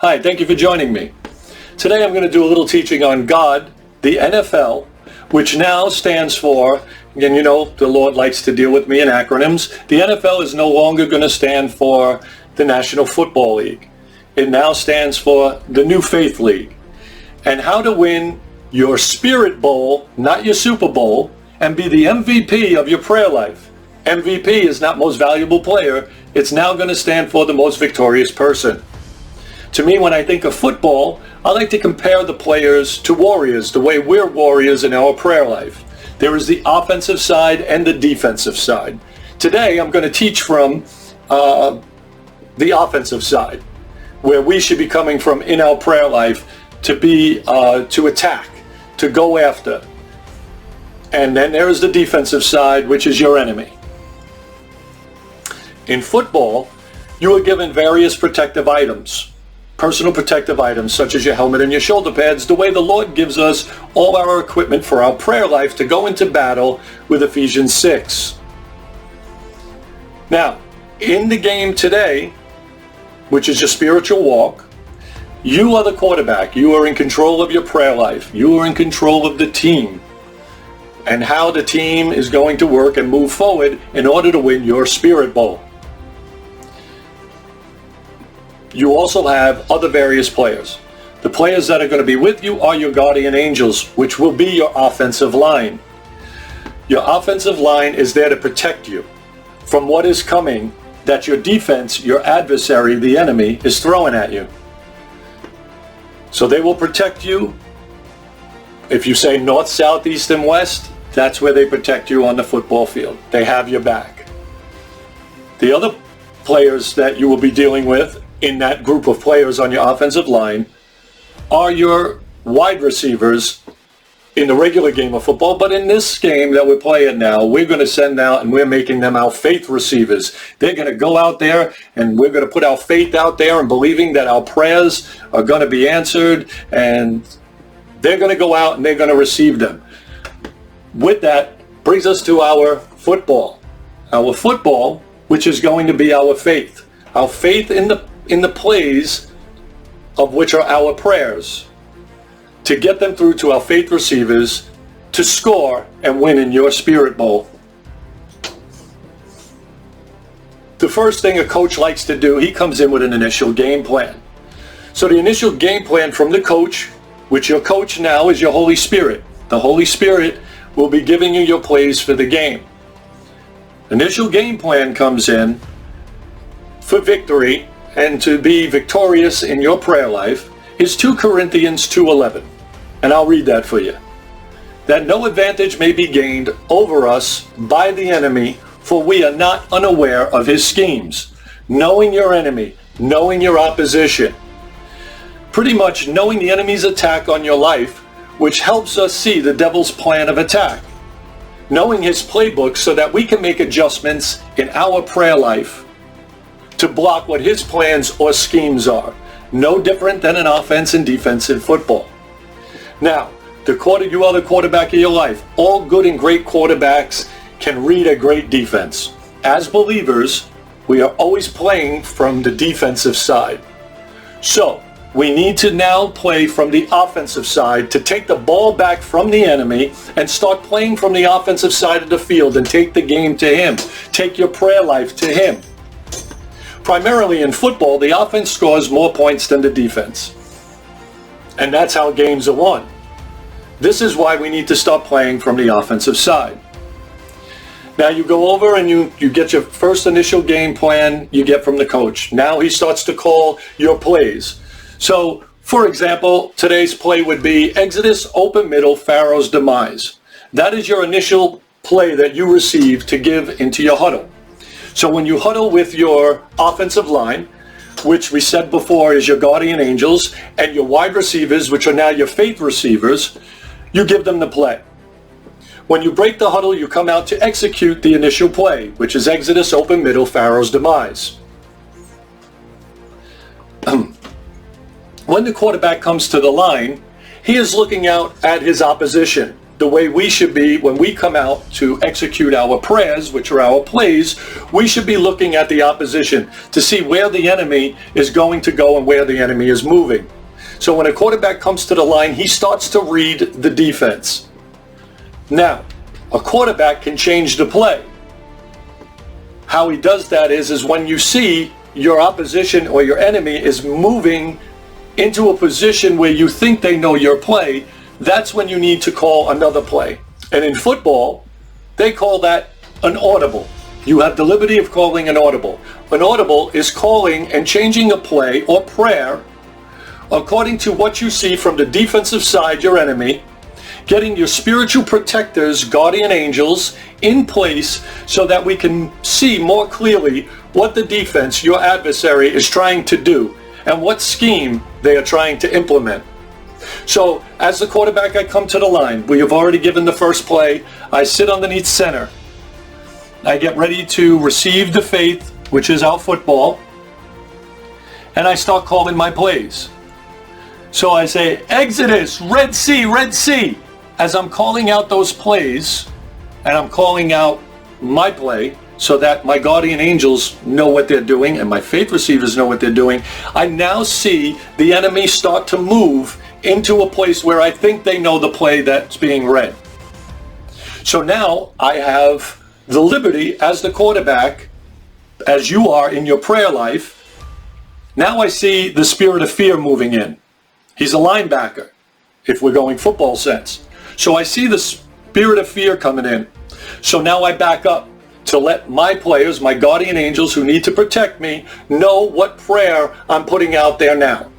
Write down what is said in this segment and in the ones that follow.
Hi, thank you for joining me. Today I'm going to do a little teaching on God, the NFL, which now stands for, again, you know, the Lord likes to deal with me in acronyms. The NFL is no longer going to stand for the National Football League. It now stands for the New Faith League. And how to win your Spirit Bowl, not your Super Bowl, and be the MVP of your prayer life. MVP is not most valuable player. It's now going to stand for the most victorious person. To me, when I think of football, I like to compare the players to warriors, the way we're warriors in our prayer life. There is the offensive side and the defensive side. Today, I'm going to teach from the offensive side, where we should be coming from in our prayer life to be, to attack, to go after. And then there is the defensive side, which is your enemy. In football, you are given various protective items. Personal protective items such as your helmet and your shoulder pads, the way the Lord gives us all our equipment for our prayer life to go into battle with Ephesians 6. Now, in the game today, which is your spiritual walk, you are the quarterback. You are in control of your prayer life. You are in control of the team and how the team is going to work and move forward in order to win your Spirit Bowl. You also have other various players. The players that are going to be with you are your guardian angels, which will be your offensive line. Your offensive line is there to protect you from what is coming that your defense, your adversary, the enemy, is throwing at you. So they will protect you. If you say north, south, east, and west, that's where they protect you on the football field. They have your back. The other players that you will be dealing with in that group of players on your offensive line are your wide receivers in the regular game of football. But in this game that we're playing now, we're going to send out and we're making them our faith receivers. They're going to go out there and we're going to put our faith out there and believing that our prayers are going to be answered, and they're going to go out and they're going to receive them. With that brings us to our football. Our football, which is going to be our faith. Our faith in the plays of which are our prayers, to get them through to our faith receivers to score and win in your Spirit Bowl. The first thing a coach likes to do, he comes in with an initial game plan. So the initial game plan from the coach, which your coach now is your Holy Spirit. The Holy Spirit will be giving you your plays for the game. Initial game plan comes in for victory and to be victorious in your prayer life is 2 Corinthians 2:11. And I'll read that for you. That no advantage may be gained over us by the enemy, for we are not unaware of his schemes. Knowing your enemy, knowing your opposition. Pretty much knowing the enemy's attack on your life, which helps us see the devil's plan of attack. Knowing his playbook so that we can make adjustments in our prayer life to block what his plans or schemes are. No different than an offense and defense in football. Now, you are the quarterback of your life. All good and great quarterbacks can read a great defense. As believers, we are always playing from the defensive side. So, we need to now play from the offensive side to take the ball back from the enemy and start playing from the offensive side of the field and take the game to him. Take your prayer life to him. Primarily in football, the offense scores more points than the defense. And that's how games are won. This is why we need to start playing from the offensive side. Now you go over and you get your first initial game plan you get from the coach. Now he starts to call your plays. So, for example, today's play would be Exodus, open middle, Pharaoh's demise. That is your initial play that you receive to give into your huddle. So when you huddle with your offensive line, which we said before is your guardian angels, and your wide receivers, which are now your faith receivers, you give them the play. When you break the huddle, you come out to execute the initial play, which is Exodus, open middle, Pharaoh's demise. When the quarterback comes to the line, he is looking out at his opposition. the way we should be when we come out to execute our prayers, which are our plays, we should be looking at the opposition to see where the enemy is going to go and where the enemy is moving. So when a quarterback comes to the line, he starts to read the defense. Now, a quarterback can change the play. How he does that is when you see your opposition or your enemy is moving into a position where you think they know your play, that's when you need to call another play. And in football, they call that an audible. You have the liberty of calling an audible. An audible is calling and changing a play or prayer according to what you see from the defensive side, your enemy, getting your spiritual protectors, guardian angels, in place so that we can see more clearly what the defense, your adversary, is trying to do and what scheme they are trying to implement. So as the quarterback, I come to the line. We have already given the first play. I sit underneath center. I get ready to receive the faith, which is our football, and I start calling my plays. So I say, Exodus, Red Sea, Red Sea. As I'm calling out those plays, and I'm calling out my play so that my guardian angels know what they're doing and my faith receivers know what they're doing, I now see the enemy start to move into a place where I think they know the play that's being read. So now I have the liberty as the quarterback, as you are in your prayer life. Now I see the spirit of fear moving in. He's a linebacker, if we're going football sense. So I see the spirit of fear coming in. So now I back up to let my players, my guardian angels who need to protect me, know what prayer I'm putting out there now.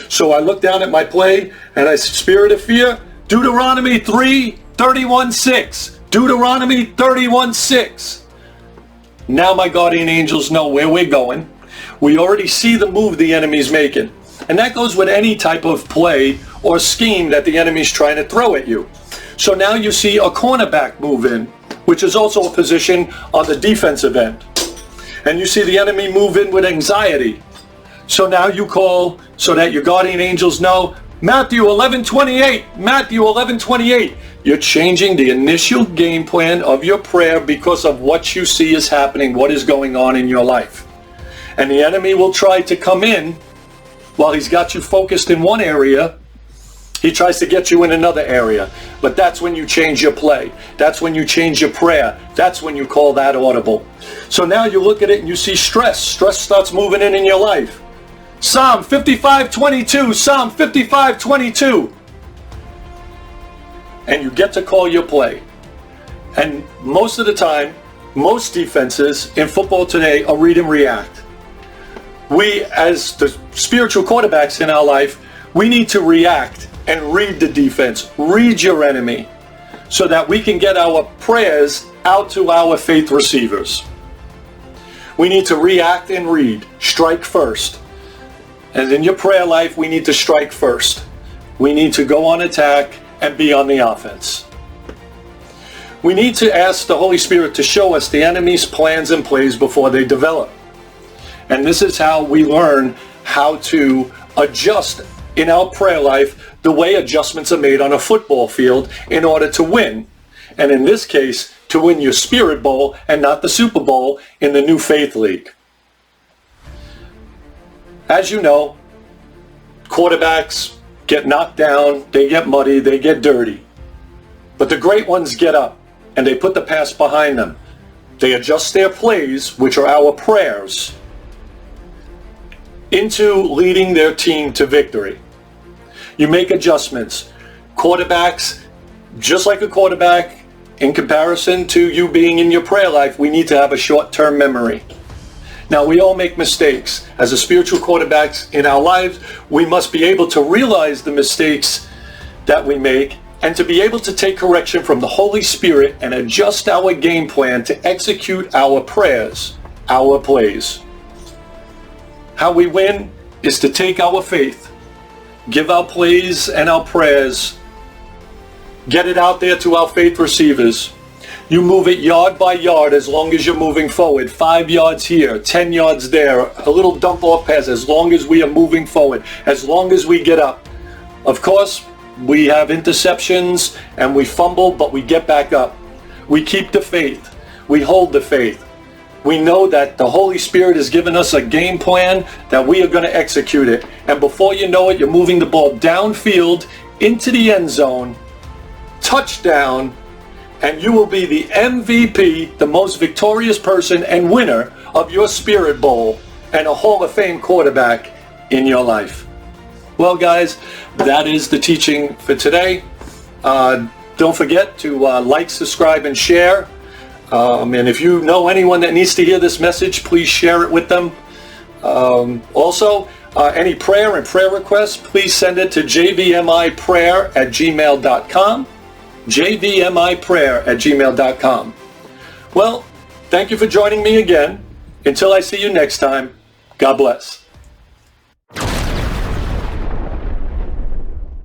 So I look down at my play and I say, spirit of fear, Deuteronomy 3:31-6. Deuteronomy 31:6. Now my guardian angels know where we're going. We already see the move the enemy's making. And that goes with any type of play or scheme that the enemy's trying to throw at you. So now you see a cornerback move in, which is also a position on the defensive end. And you see the enemy move in with anxiety. So now you call so that your guardian angels know, Matthew 11:28, Matthew 11:28. You're changing the initial game plan of your prayer because of what you see is happening, what is going on in your life. And the enemy will try to come in while he's got you focused in one area. He tries to get you in another area. But that's when you change your play. That's when you change your prayer. That's when you call that audible. So now you look at it and you see stress. Stress starts moving in your life. Psalm 55:22. Psalm 55:22. And you get to call your play. And most of the time, most defenses in football today are read and react. We, as the spiritual quarterbacks in our life, we need to react and read the defense, read your enemy, so that we can get our prayers out to our faith receivers. We need to react and read, strike first. And in your prayer life, we need to strike first. We need to go on attack and be on the offense. We need to ask the Holy Spirit to show us the enemy's plans and plays before they develop. And this is how we learn how to adjust in our prayer life the way adjustments are made on a football field in order to win. And in this case, to win your Spirit Bowl and not the Super Bowl in the New Faith League. As you know, quarterbacks get knocked down, they get muddy, they get dirty. But the great ones get up and they put the past behind them. They adjust their plays, which are our prayers, into leading their team to victory. You make adjustments. Quarterbacks, just like a quarterback, in comparison to you being in your prayer life, we need to have a short-term memory. Now, we all make mistakes. As a spiritual quarterbacks in our lives, we must be able to realize the mistakes that we make and to be able to take correction from the Holy Spirit and adjust our game plan to execute our prayers, our plays. How we win is to take our faith, give our plays and our prayers, get it out there to our faith receivers. You move it yard by yard as long as you're moving forward. 5 yards here, 10 yards there, a little dump off pass as long as we are moving forward, as long as we get up. Of course, We have interceptions and we fumble, but we get back up. We keep the faith. We hold the faith. We know that the Holy Spirit has given us a game plan that we are going to execute it. And before you know it, you're moving the ball downfield into the end zone, touchdown, and you will be the MVP, the most victorious person and winner of your Spirit Bowl and a Hall of Fame quarterback in your life. Well, guys, that is the teaching for today. Don't forget to like, subscribe, and share. And if you know anyone that needs to hear this message, please share it with them. Also, any prayer and prayer requests, please send it to jvmiprayer@gmail.com. jvmiprayer@gmail.com. Well, thank you for joining me again. Until I see you next time, God bless.